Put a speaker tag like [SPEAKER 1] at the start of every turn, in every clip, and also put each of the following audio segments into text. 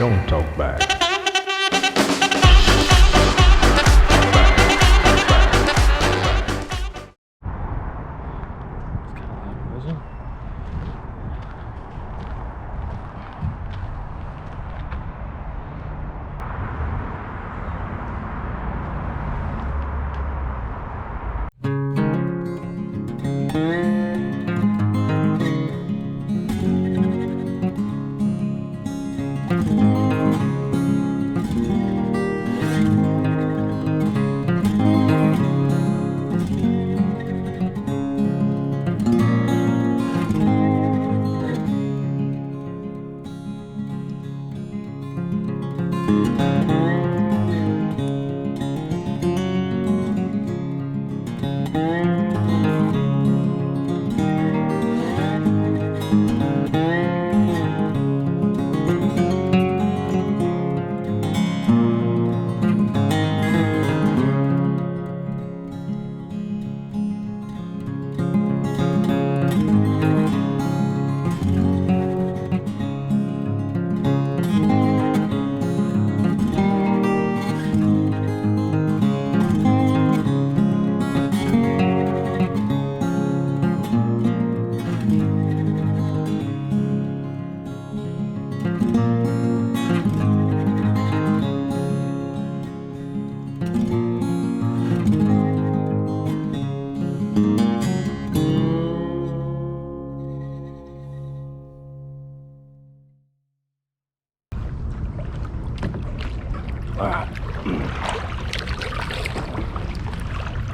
[SPEAKER 1] Don't talk back.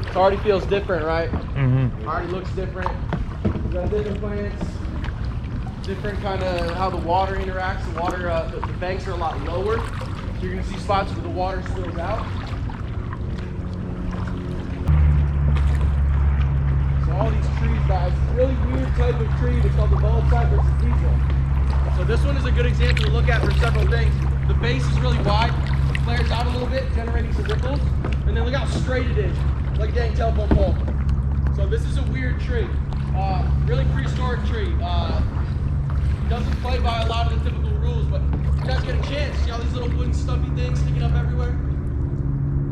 [SPEAKER 2] It already feels different, right?
[SPEAKER 1] Mm-hmm.
[SPEAKER 2] Already looks different. We got different plants, different kind of how the water interacts. The water, the banks are a lot lower, so you're gonna see spots where the water spills out. So all these trees, guys, really weird type of tree. It's called the bald Cypress diesel. So this one is a good example to look at for several things. The base is really wide, flares out a little bit, generating some ripples, and then look how straight it is. Like a dang telephone pole. So this is a weird tree. Really prehistoric tree. Doesn't play by a lot of the typical rules, but if you guys get a chance, see all these little wooden stumpy things sticking up everywhere?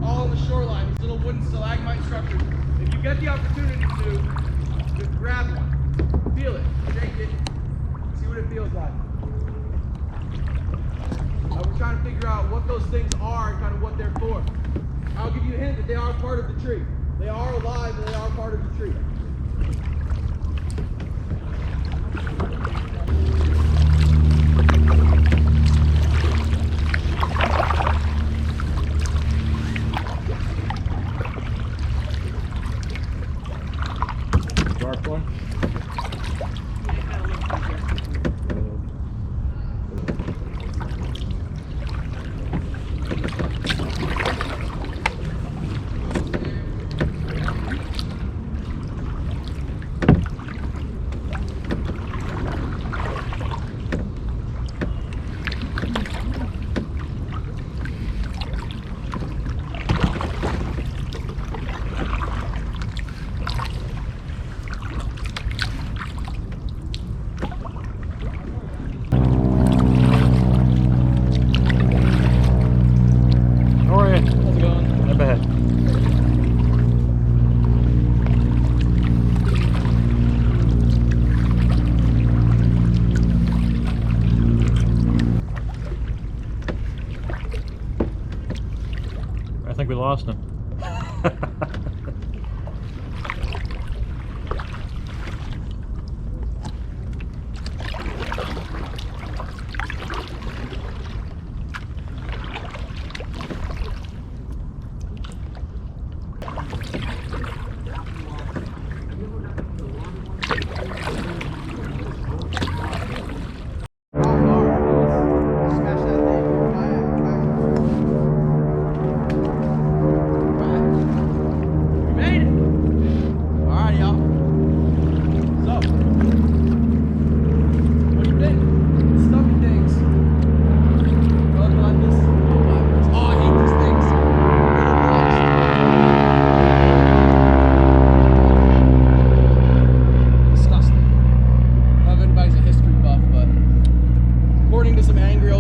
[SPEAKER 2] All on the shoreline, these little wooden stalagmite structures. If you get the opportunity to just grab one, feel it, shake it, see what it feels like. We're trying to figure out what those things are and kind of what they're for. I'll give you a hint that they are part of the tree. They are alive and they are part of the tree.
[SPEAKER 1] Dark one? I think we lost him.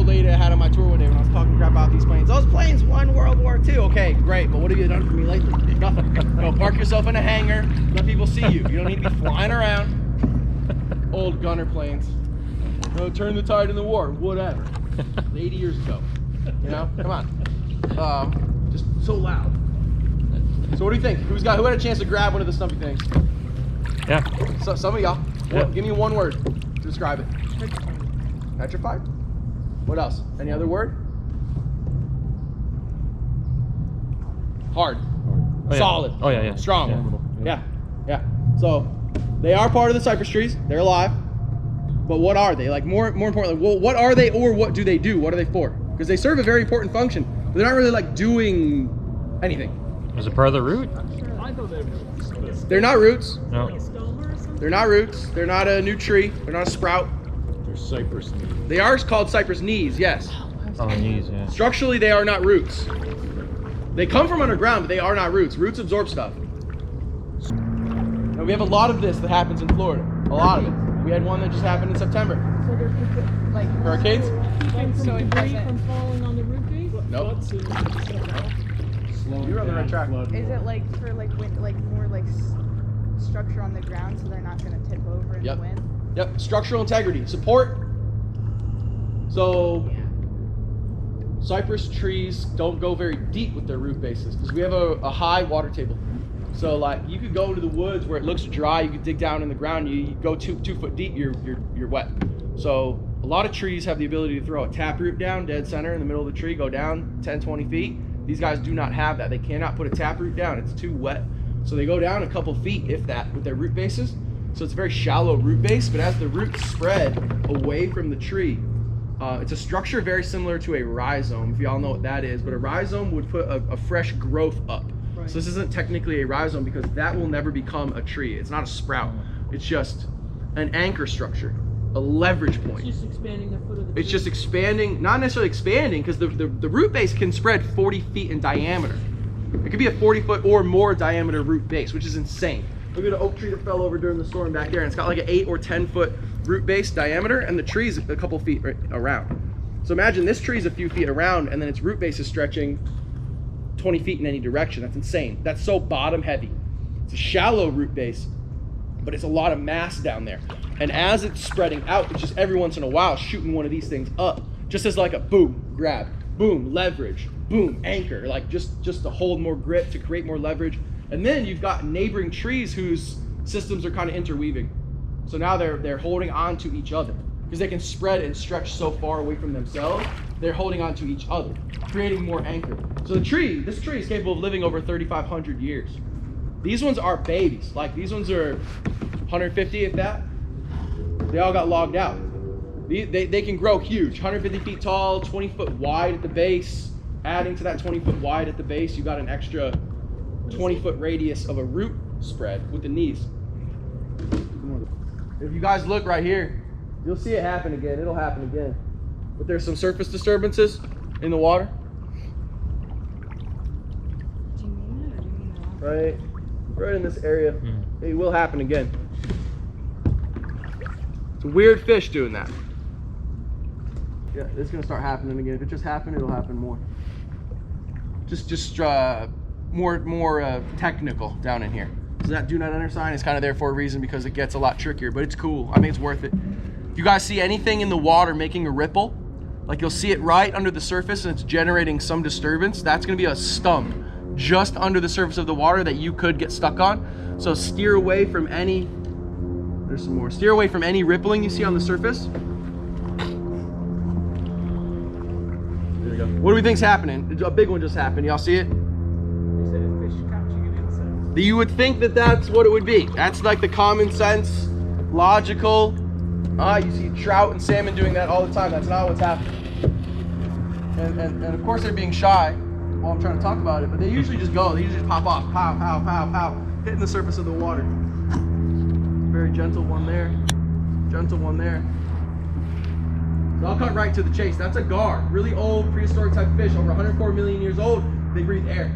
[SPEAKER 2] old lady I had on my tour one day when I was talking crap about these planes. Those planes won World War II. Okay, great, but what have you done for me lately? Nothing. Go park yourself in a hangar, let people see you. You don't need to be flying around. Old gunner planes. Oh, turn the tide in the war, whatever. 80 years ago. You know, come on. Just so loud. So what do you think? Who had a chance to grab one of the stumpy things?
[SPEAKER 1] Yeah.
[SPEAKER 2] So, some of y'all.
[SPEAKER 1] Yeah.
[SPEAKER 2] Give me one word to describe it. Petrified. What else? Any other word? Hard.
[SPEAKER 1] Oh, yeah.
[SPEAKER 2] Solid.
[SPEAKER 1] Oh yeah, yeah.
[SPEAKER 2] Strong. Yeah. So they are part of the cypress trees. They're alive. But what are they? Like more importantly, well, what are they, or what do they do? What are they for? Because they serve a very important function, but they're not really like doing anything.
[SPEAKER 1] Is it part of the root?
[SPEAKER 2] They're not roots.
[SPEAKER 1] No.
[SPEAKER 2] They're not roots. They're not a new tree. They're not a sprout.
[SPEAKER 3] They're cypress knees.
[SPEAKER 2] They are called cypress knees, yes.
[SPEAKER 1] On the knees, yeah.
[SPEAKER 2] Structurally, they are not roots. They come from underground, but they are not roots. Roots absorb stuff. Now, we have a lot of this that happens in Florida. A lot of it. We had one that just happened in September.
[SPEAKER 4] So they're like
[SPEAKER 2] Hurricanes?
[SPEAKER 4] so it
[SPEAKER 5] debris
[SPEAKER 4] doesn't.
[SPEAKER 5] from falling on the roof base?
[SPEAKER 2] Nope. You're on the right track.
[SPEAKER 4] Is it like for like wind, like more like structure on the ground, so they're not gonna tip over in
[SPEAKER 2] Yep.
[SPEAKER 4] the wind?
[SPEAKER 2] Yep. Structural integrity. Support. So cypress trees don't go very deep with their root bases because we have a high water table. So like you could go into the woods where it looks dry, you could dig down in the ground, you go two foot deep, you're wet. So a lot of trees have the ability to throw a taproot down dead center in the middle of the tree, go down 10, 20 feet. These guys do not have that. They cannot put a taproot down. It's too wet. So they go down a couple feet, if that, with their root bases. So it's a very shallow root base, but as the roots spread away from the tree, it's a structure very similar to a rhizome, if y'all know what that is, but a rhizome would put a fresh growth up.
[SPEAKER 5] Right.
[SPEAKER 2] So this isn't technically a rhizome because that will never become a tree. It's not a sprout. It's just an anchor structure, a leverage point.
[SPEAKER 5] It's just expanding the foot of the
[SPEAKER 2] It's
[SPEAKER 5] tree.
[SPEAKER 2] just expanding, not necessarily expanding, because the root base can spread 40 feet in diameter. It could be a 40-foot or more diameter root base, which is insane. Look at an oak tree that fell over during the storm back there, and it's got like an 8 or 10-foot root base diameter, and the tree's a couple feet around. So imagine this tree's a few feet around, and then its root base is stretching 20 feet in any direction. That's insane. That's so bottom heavy. It's a shallow root base, but it's a lot of mass down there. And as it's spreading out, it's just every once in a while shooting one of these things up, just as like a boom, grab, boom, leverage, boom, anchor, like just to hold more grip, to create more leverage. And then you've got neighboring trees whose systems are kind of interweaving. So now they're holding on to each other because they can spread and stretch so far away from themselves. They're holding on to each other, creating more anchor. So this tree is capable of living over 3,500 years. These ones are babies. Like these ones are 150, if that. They all got logged out. They can grow huge, 150 feet tall, 20 foot wide at the base. Adding to that 20 foot wide at the base, you got an extra 20 foot radius of a root spread with the knees. If you guys look right here, you'll see it happen again. It'll happen again. But there's some surface disturbances in the water.
[SPEAKER 4] Do you mean it or do you mean it wrong?
[SPEAKER 2] Right in this area. It will happen again. It's a weird fish doing that. Yeah, it's gonna start happening again. If it just happened, it'll happen more. Just more technical down in here. So that do not enter sign is kind of there for a reason because it gets a lot trickier, but it's cool. I mean, it's worth it. If you guys see anything in the water making a ripple, like you'll see it right under the surface and it's generating some disturbance, that's gonna be a stump just under the surface of the water that you could get stuck on. So steer away from any, there's some more, steer away from any rippling you see on the surface. There we go. What do we think's happening? A big one just happened, y'all see it?
[SPEAKER 5] They said a fish catching an insect.
[SPEAKER 2] You would think that that's what it would be. That's like the common sense, logical. You see trout and salmon doing that all the time. That's not what's happening. And of course they're being shy while I'm trying to talk about it, but they usually just go. They usually just pop off, pow, pow, pow, pow, hitting the surface of the water. Very gentle one there, gentle one there. So I'll cut right to the chase. That's a gar, really old prehistoric type fish, over 104 million years old. They breathe air.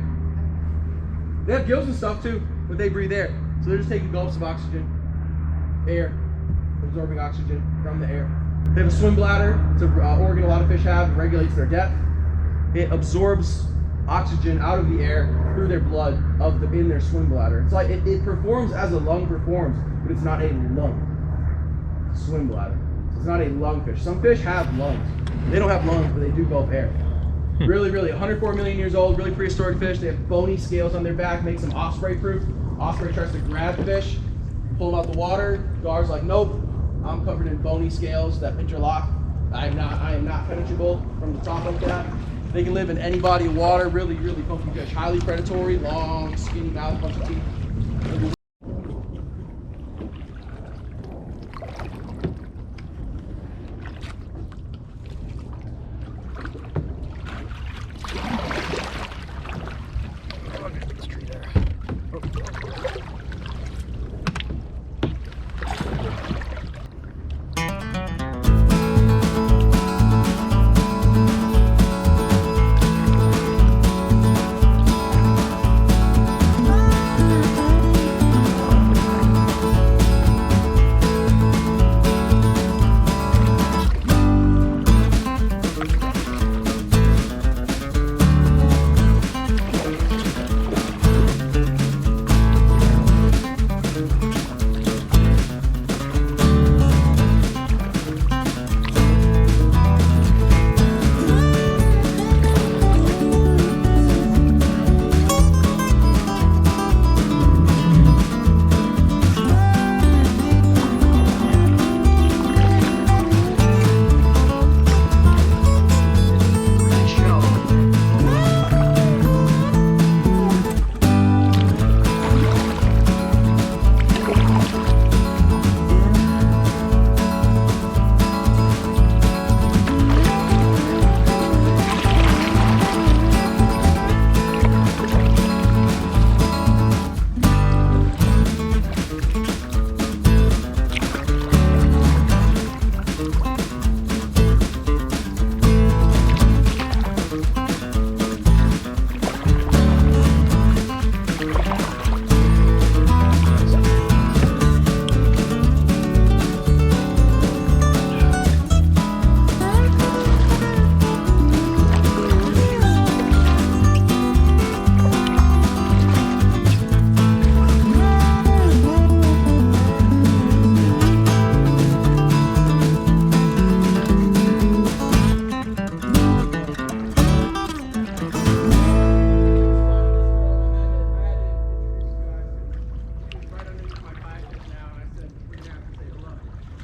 [SPEAKER 2] They have gills and stuff too, but they breathe air. So they're just taking gulps of oxygen, air, absorbing oxygen from the air. They have a swim bladder. It's an organ a lot of fish have. It regulates their depth. It absorbs oxygen out of the air through their blood in their swim bladder. It's like it performs as a lung performs, but it's not a lung. Swim bladder. So it's not a lung fish. Some fish have lungs. They don't have lungs, but they do both air. Really, 104 million years old, really prehistoric fish. They have bony scales on their back, makes them osprey proof. Osprey tries to grab the fish, pull them out the water. Gar's like, nope, I'm covered in bony scales that interlock. I am not penetrable from the top like that. They can live in any body of water. Really funky fish. Highly predatory, long, skinny mouth, bunch of teeth.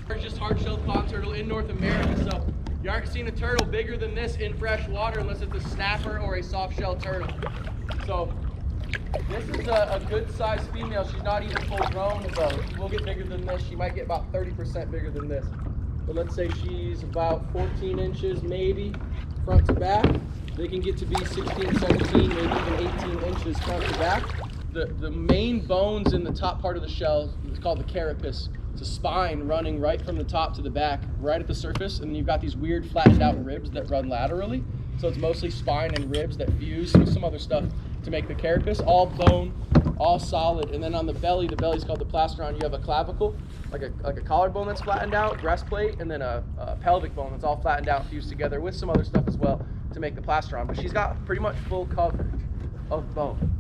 [SPEAKER 2] Largest hard-shelled pond turtle in North America, so you aren't seeing a turtle bigger than this in fresh water unless it's a snapper or a soft-shell turtle. So this is a good-sized female. She's not even full-grown, so she will get bigger than this. She might get about 30% bigger than this. But let's say she's about 14 inches maybe front to back. They can get to be 16, 17, maybe even 18 inches front to back. The main bones in the top part of the shell is called the carapace. It's a spine running right from the top to the back, right at the surface, and then you've got these weird flattened out ribs that run laterally. So it's mostly spine and ribs that fuse with some other stuff to make the carapace, all bone, all solid. And then on the belly's called the plastron. You have a clavicle, like a collarbone that's flattened out, breastplate, and then a pelvic bone that's all flattened out, fused together with some other stuff as well to make the plastron. But she's got pretty much full coverage of bone.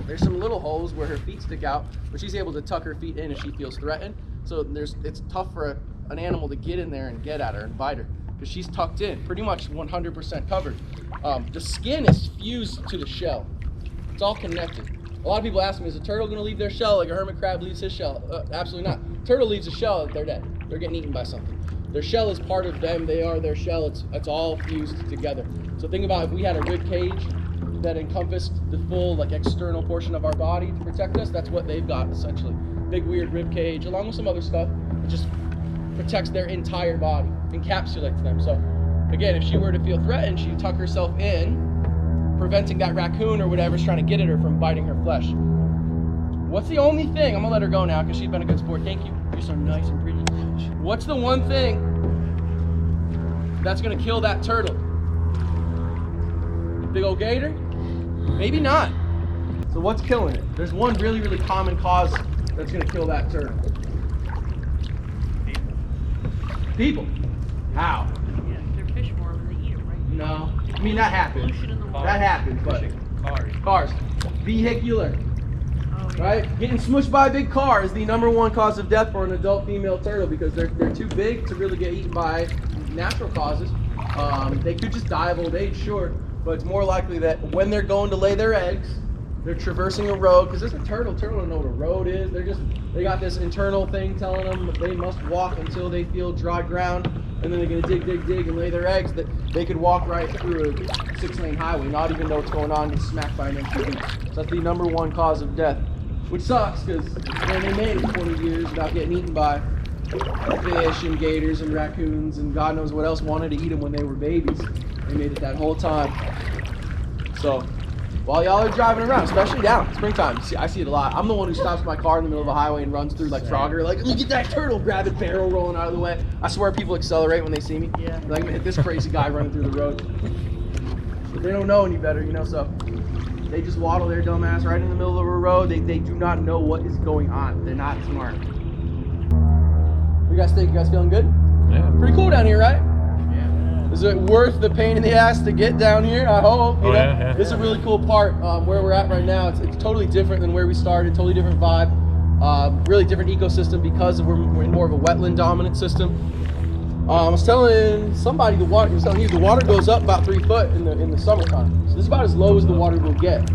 [SPEAKER 2] There's some little holes where her feet stick out, but she's able to tuck her feet in if she feels threatened. So it's tough for an animal to get in there and get at her and bite her because she's tucked in, pretty much 100% covered. The skin is fused to the shell. It's all connected. A lot of people ask me, is a turtle going to leave their shell like a hermit crab leaves his shell? Absolutely not. Turtle leaves a shell, they're dead. They're getting eaten by something. Their shell is part of them. They are their shell. It's all fused together. So think about if we had a rib cage that encompassed the full external portion of our body to protect us. That's what they've got essentially. Big weird rib cage along with some other stuff. It just protects their entire body, encapsulates them. So again, if she were to feel threatened, she'd tuck herself in, preventing that raccoon or whatever's trying to get at her from biting her flesh. What's the only thing, I'm gonna let her go now because she's been a good sport. Thank you. You're so nice and pretty. What's the one thing that's gonna kill that turtle? Big old gator? Maybe not. So what's killing it? There's one really, really common cause that's gonna kill that turtle. People. How?
[SPEAKER 5] Yeah, they're fish farm and they eat them, right?
[SPEAKER 2] No. I mean, that happens.
[SPEAKER 5] Pollution in the water.
[SPEAKER 2] That happens, but cars. Vehicular.
[SPEAKER 5] Oh, yeah.
[SPEAKER 2] Right? Getting smushed by a big car is the #1 cause of death for an adult female turtle because they're too big to really get eaten by natural causes. They could just die of old age, sure, but it's more likely that when they're going to lay their eggs, they're traversing a road, because there's a turtle don't know what a road is. They got this internal thing telling them that they must walk until they feel dry ground, and then they're gonna dig and lay their eggs, that they could walk right through a 6-lane highway, not even know what's going on, get smacked by an MTV. So that's the #1 cause of death, which sucks, because they made it 20 years without getting eaten by fish and gators and raccoons and God knows what else wanted to eat them when they were babies. They made it that whole time. So while y'all are driving around, especially down springtime, I see it a lot. I'm the one who stops my car in the middle of a highway and runs through like Frogger, like, look at that turtle, grab it, barrel rolling out of the way. I swear people accelerate when they see me.
[SPEAKER 5] Yeah.
[SPEAKER 2] Like, I'm gonna hit this crazy guy running through the road. But they don't know any better, you know, so they just waddle their dumb ass right in the middle of a road. They do not know what is going on. They're not smart. What do you guys think? You guys feeling good?
[SPEAKER 1] Yeah.
[SPEAKER 2] Pretty cool down here, right? Is it worth the pain in the ass to get down here? I hope. You know?
[SPEAKER 1] Yeah.
[SPEAKER 2] This is a really cool part where we're at right now. It's totally different than where we started. Totally different vibe. Really different ecosystem because we're in more of a wetland dominant system. I was telling somebody the water goes up about 3 foot in the summertime. So this is about as low as the water will get,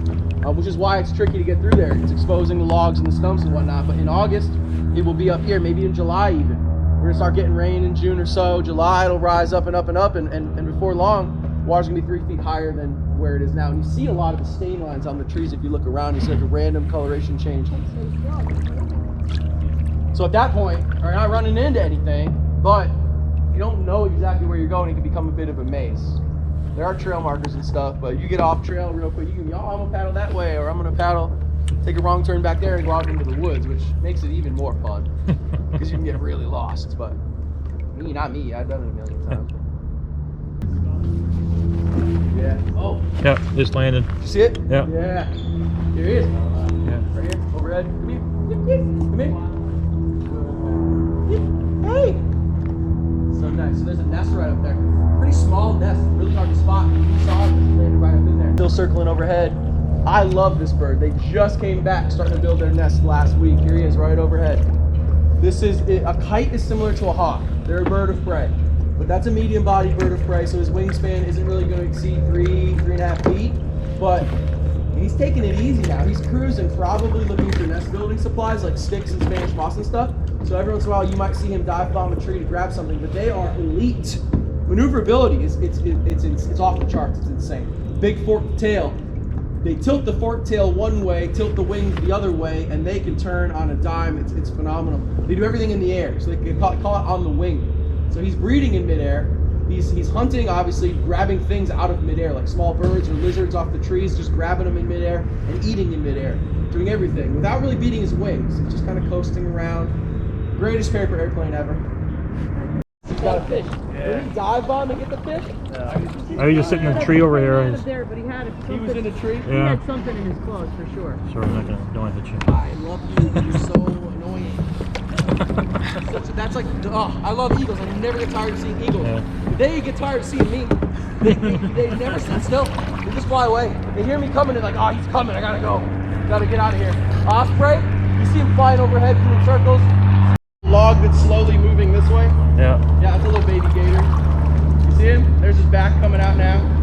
[SPEAKER 2] which is why it's tricky to get through there. It's exposing the logs and the stumps and whatnot. But in August, it will be up here. Maybe in July even. We're gonna start getting rain in June or so. July it'll rise up and up and up, and before long, water's gonna be 3 feet higher than where it is now. And you see a lot of the stain lines on the trees if you look around. You see like a random coloration change. So at that point, you're not running into anything, but you don't know exactly where you're going. It can become a bit of a maze. There are trail markers and stuff, but you get off trail real quick. You can be, oh, I'm gonna paddle that way, or I'm gonna paddle, take a wrong turn back there and go out into the woods, which makes it even more fun. Because you can get really lost, but not me, I've done it a million times. Yeah. Oh.
[SPEAKER 1] Yep, just landed.
[SPEAKER 2] You see it?
[SPEAKER 1] Yep.
[SPEAKER 2] Yeah. Here he is.
[SPEAKER 1] Yeah.
[SPEAKER 2] Right here, overhead. Come here. Come here. Hey. So nice. So there's a nest right up there. Pretty small nest, really hard to spot. You saw it, landed right up in there. Still circling overhead. I love this bird. They just came back, starting to build their nest last week. Here he is, right overhead. This is, a kite is similar to a hawk. They're a bird of prey, but that's a medium-bodied bird of prey, so his wingspan isn't really going to exceed 3.5 feet, but he's taking it easy now. He's cruising, probably looking for nest building supplies like sticks and Spanish moss and stuff, so every once in a while you might see him dive bomb a tree to grab something, but they are elite. Maneuverability is it's off the charts. It's insane. Big forked tail. They tilt the forked tail one way, tilt the wings the other way, and they can turn on a dime. It's phenomenal. They do everything in the air, so they can call it on the wing. So he's breeding in midair. He's hunting, obviously, grabbing things out of midair, like small birds or lizards off the trees, just grabbing them in midair and eating in midair, doing everything without really beating his wings. He's just kind of coasting around. Greatest paper airplane ever. He's got a fish. Did he dive bomb and get the fish?
[SPEAKER 1] Oh, you just sitting in a tree over here.
[SPEAKER 5] He was there, but he had
[SPEAKER 2] He was in a tree?
[SPEAKER 5] He
[SPEAKER 1] Yeah.
[SPEAKER 5] had something in his clothes for sure.
[SPEAKER 1] Sure, I'm not gonna, don't want to hit you.
[SPEAKER 2] I love you. You're so annoying. That's like, oh, I love eagles. I never get tired of seeing eagles.
[SPEAKER 1] Yeah.
[SPEAKER 2] They get tired of seeing me. They never sit still. They just fly away. They hear me coming. They're like, oh, he's coming. I gotta go. Gotta get out of here. Osprey, you see him flying overhead doing circles. Log that's slowly moving this way.
[SPEAKER 1] Yeah.
[SPEAKER 2] Yeah, that's a little baby gator. You see him? There's his back coming out now.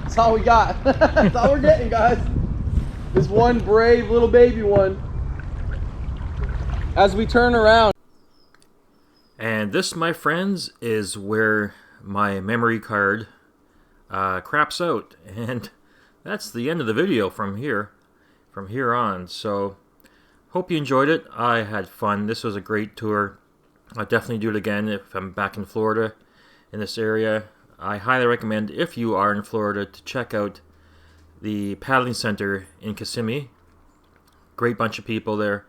[SPEAKER 2] That's all we got. That's all we're getting, guys. This one brave little baby one. As we turn around.
[SPEAKER 1] And this, my friends, is where my memory card craps out. And that's the end of the video from here. from here on. So hope you enjoyed it. I had fun. This was a great tour. I'll definitely do it again if I'm back in Florida in this area. I highly recommend, if you are in Florida, to check out the paddling center in Kissimmee. Great bunch of people there.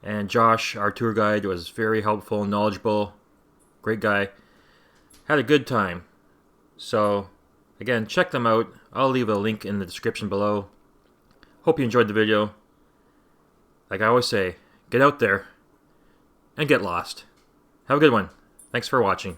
[SPEAKER 1] And Josh, our tour guide, was very helpful, knowledgeable, great guy. Had a good time. So again, check them out. I'll leave a link in the description below. Hope you enjoyed the video. Like I always say, get out there and get lost. Have a good one. Thanks for watching.